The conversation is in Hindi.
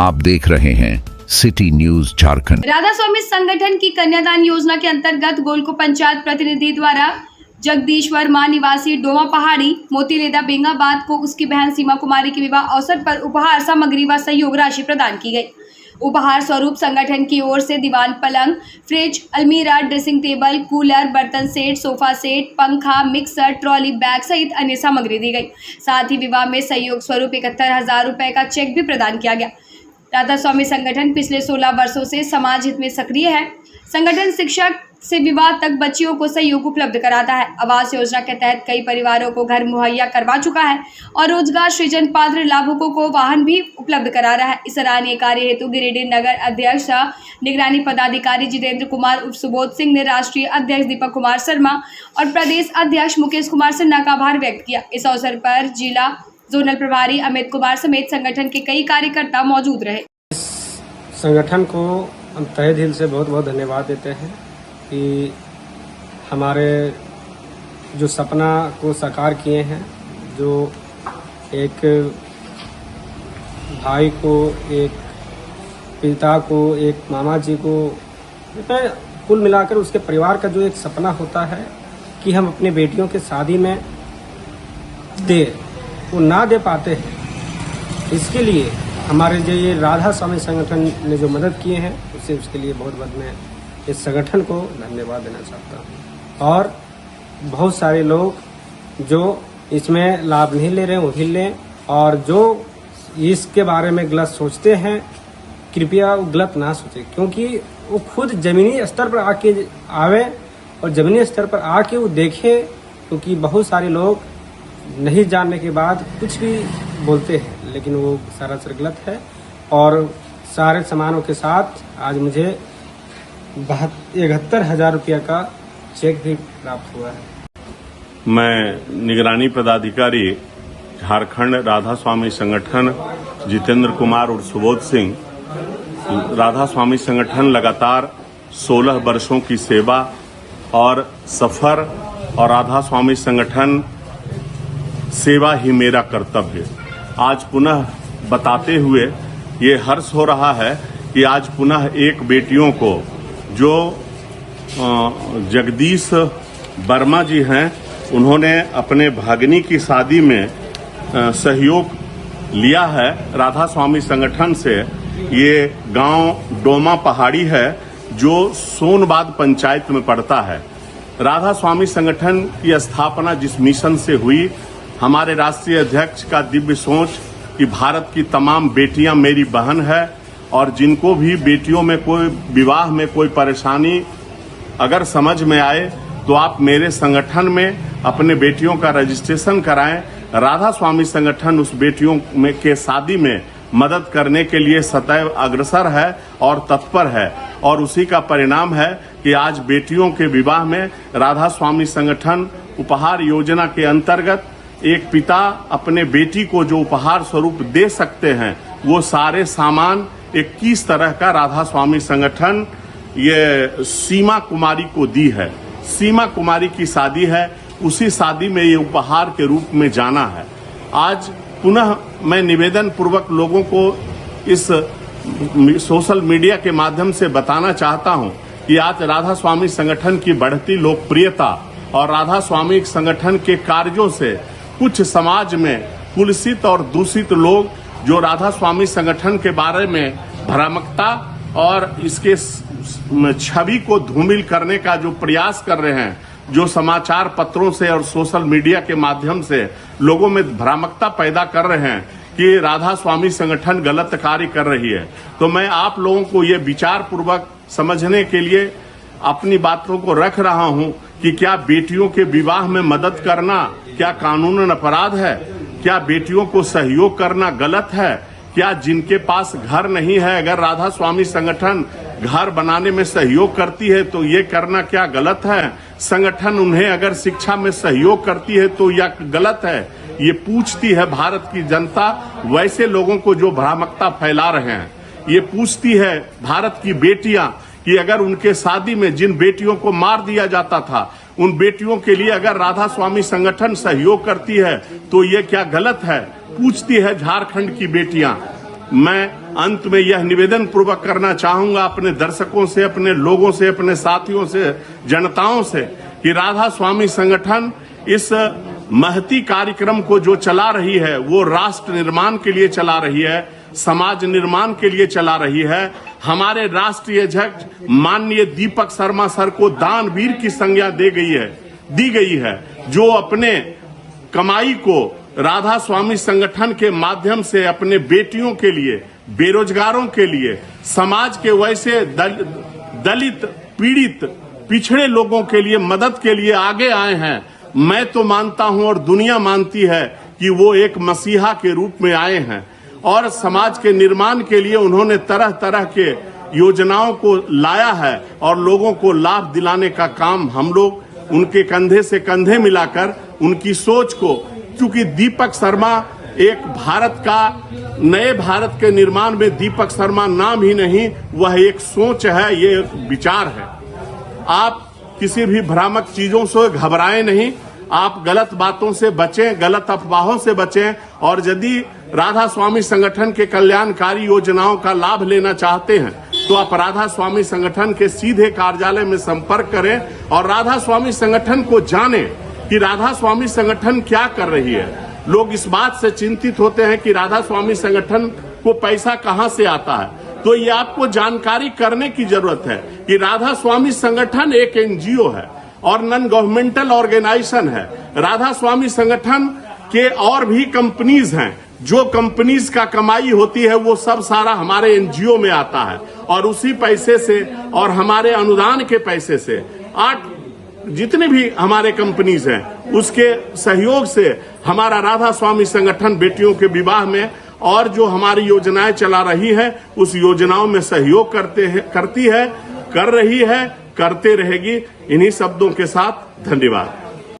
आप देख रहे हैं सिटी न्यूज झारखंड। राधा स्वामी संगठन की कन्यादान योजना के अंतर्गत गोलको पंचायत प्रतिनिधि द्वारा जगदीश्वर मां निवासी डोमा पहाड़ी मोतीलेदा बेंगाबाद को उसकी बहन सीमा कुमारी के विवाह अवसर पर उपहार सामग्री व सहयोग राशि प्रदान की गई। उपहार स्वरूप संगठन की ओर से दीवान, पलंग, फ्रिज, अलमीरा, ड्रेसिंग टेबल, कूलर, बर्तन सेट, सोफा सेट, पंखा, मिक्सर, ट्रॉली बैग सहित अन्य सामग्री दी गई। साथ ही विवाह में सहयोग स्वरूप 71,000 रुपए का चेक भी प्रदान किया गया। राधा स्वामी संगठन पिछले 16 वर्षों से समाज हित में सक्रिय है। संगठन शिक्षा से विवाह तक बच्चियों को सहयोग उपलब्ध कराता है। आवास योजना के तहत कई परिवारों को घर मुहैया करवा चुका है और रोजगार सृजन पात्र लाभुकों को वाहन भी उपलब्ध करा रहा है। इस सराहनीय कार्य हेतु गिरिडीह नगर अध्यक्ष निगरानी पदाधिकारी जितेंद्र कुमार उर्फ सुबोध सिंह ने राष्ट्रीय अध्यक्ष दीपक कुमार शर्मा और प्रदेश अध्यक्ष मुकेश कुमार सिन्हा का आभार व्यक्त किया। इस अवसर पर जिला जोनल प्रभारी अमित कुमार समेत संगठन के कई कार्यकर्ता मौजूद रहे। संगठन को हम तहे दिल से बहुत बहुत धन्यवाद देते हैं कि हमारे जो सपना को साकार किए हैं, जो एक भाई को, एक पिता को, एक मामा जी को, कुल मिलाकर उसके परिवार का जो एक सपना होता है कि हम अपनी बेटियों के शादी में दे, वो ना दे पाते हैं। इसके लिए हमारे जो ये राधा स्वामी संगठन ने जो मदद किए हैं उसके लिए बहुत बहुत मैं इस संगठन को धन्यवाद देना चाहता हूँ। और बहुत सारे लोग जो इसमें लाभ नहीं ले रहे हैं वो भी लें, और जो इसके बारे में गलत सोचते हैं कृपया वो गलत ना सोचें, क्योंकि वो खुद जमीनी स्तर पर आके आवे और जमीनी स्तर पर आके वो देखें, क्योंकि बहुत सारे लोग नहीं जानने के बाद कुछ भी बोलते हैं, लेकिन वो सरासर गलत है। और सारे सामानों के साथ आज मुझे 71,000 रुपया का चेक भी प्राप्त हुआ है। मैं निगरानी पदाधिकारी झारखंड राधा स्वामी संगठन जितेंद्र कुमार और सुबोध सिंह। राधा स्वामी संगठन लगातार 16 वर्षों की सेवा और सफर, और राधा स्वामी संगठन सेवा ही मेरा कर्तव्य। आज पुनः बताते हुए ये हर्ष हो रहा है कि आज पुनः एक बेटियों को जो जगदीश वर्मा जी हैं, उन्होंने अपने भगिनी की शादी में सहयोग लिया है राधा स्वामी संगठन से। ये गांव डोमा पहाड़ी है जो सोनबाद पंचायत में पड़ता है। राधा स्वामी संगठन की स्थापना जिस मिशन से हुई, हमारे राष्ट्रीय अध्यक्ष का दिव्य सोच कि भारत की तमाम बेटियां मेरी बहन है, और जिनको भी बेटियों में कोई विवाह में कोई परेशानी अगर समझ में आए तो आप मेरे संगठन में अपने बेटियों का रजिस्ट्रेशन कराएं। राधा स्वामी संगठन उस बेटियों में के शादी में मदद करने के लिए सदैव अग्रसर है और तत्पर है, और उसी का परिणाम है कि आज बेटियों के विवाह में राधा स्वामी संगठन उपहार योजना के अंतर्गत एक पिता अपने बेटी को जो उपहार स्वरूप दे सकते हैं, वो सारे सामान 21 तरह का राधा स्वामी संगठन ये सीमा कुमारी को दी है। सीमा कुमारी की शादी है, उसी शादी में ये उपहार के रूप में जाना है। आज पुनः मैं निवेदन पूर्वक लोगों को इस सोशल मीडिया के माध्यम से बताना चाहता हूं कि आज राधा स्वामी संगठन की बढ़ती लोकप्रियता और राधा स्वामी संगठन के कार्यों से कुछ समाज में कुलसित और दूषित लोग जो राधा स्वामी संगठन के बारे में भ्रामकता और इसके छवि को धूमिल करने का जो प्रयास कर रहे हैं, जो समाचार पत्रों से और सोशल मीडिया के माध्यम से लोगों में भ्रामकता पैदा कर रहे हैं कि राधा स्वामी संगठन गलत कार्य कर रही है, तो मैं आप लोगों को ये विचार पूर्वक समझने के लिए अपनी बातों को रख रहा हूं कि क्या बेटियों के विवाह में मदद करना क्या कानूनन अपराध है? क्या बेटियों को सहयोग करना गलत है? क्या जिनके पास घर नहीं है, अगर राधा स्वामी संगठन घर बनाने में सहयोग करती है तो ये करना क्या गलत है? संगठन उन्हें अगर शिक्षा में सहयोग करती है तो यह गलत है? ये पूछती है भारत की जनता, वैसे लोगों को जो भ्रामकता फैला रहे हैं। ये पूछती है भारत की बेटियां कि अगर उनके शादी में जिन बेटियों को मार दिया जाता था, उन बेटियों के लिए अगर राधा स्वामी संगठन सहयोग करती है तो ये क्या गलत है? पूछती है झारखंड की बेटियां। मैं अंत में यह निवेदन पूर्वक करना चाहूंगा अपने दर्शकों से, अपने लोगों से, अपने साथियों से, जनताओं से कि राधा स्वामी संगठन इस महती कार्यक्रम को जो चला रही है वो राष्ट्र निर्माण के लिए चला रही है, समाज निर्माण के लिए चला रही है। हमारे राष्ट्रीय अध्यक्ष माननीय दीपक शर्मा सर को दानवीर की संज्ञा दी गई है, जो अपने कमाई को राधा स्वामी संगठन के माध्यम से अपने बेटियों के लिए, बेरोजगारों के लिए, समाज के वैसे दलित, पीड़ित, पिछड़े लोगों के लिए मदद के लिए आगे आए हैं। मैं तो मानता हूं और दुनिया मानती है कि वो एक मसीहा के रूप में आए हैं और समाज के निर्माण के लिए उन्होंने तरह तरह के योजनाओं को लाया है और लोगों को लाभ दिलाने का काम हम लोग उनके कंधे से कंधे मिलाकर उनकी सोच को, क्योंकि दीपक शर्मा एक भारत का, नए भारत के निर्माण में दीपक शर्मा नाम ही नहीं, वह एक सोच है, ये एक विचार है। आप किसी भी भ्रामक चीजों से घबराएं नहीं, आप गलत बातों से बचें, गलत अफवाहों से बचें और यदि राधा स्वामी संगठन के कल्याणकारी योजनाओं का लाभ लेना चाहते हैं तो आप राधा स्वामी संगठन के सीधे कार्यालय में संपर्क करें और राधा स्वामी संगठन को जानें कि राधा स्वामी संगठन क्या कर रही है। लोग इस बात से चिंतित होते हैं कि राधा स्वामी संगठन को पैसा कहां से आता है, तो ये आपको जानकारी करने की जरूरत है कि राधा स्वामी संगठन एक एनजीओ है और नॉन गवर्नमेंटल ऑर्गेनाइजेशन है। राधा स्वामी संगठन के और भी कंपनीज हैं, जो कंपनीज का कमाई होती है वो सब सारा हमारे एनजीओ में आता है और उसी पैसे से और हमारे अनुदान के पैसे से 8 जितने भी हमारे कंपनीज हैं उसके सहयोग से हमारा राधा स्वामी संगठन बेटियों के विवाह में और जो हमारी योजनाएं चला रही है उस योजनाओं में सहयोग करती है, कर रही है, करते रहेगी। इन्हीं शब्दों के साथ धन्यवाद।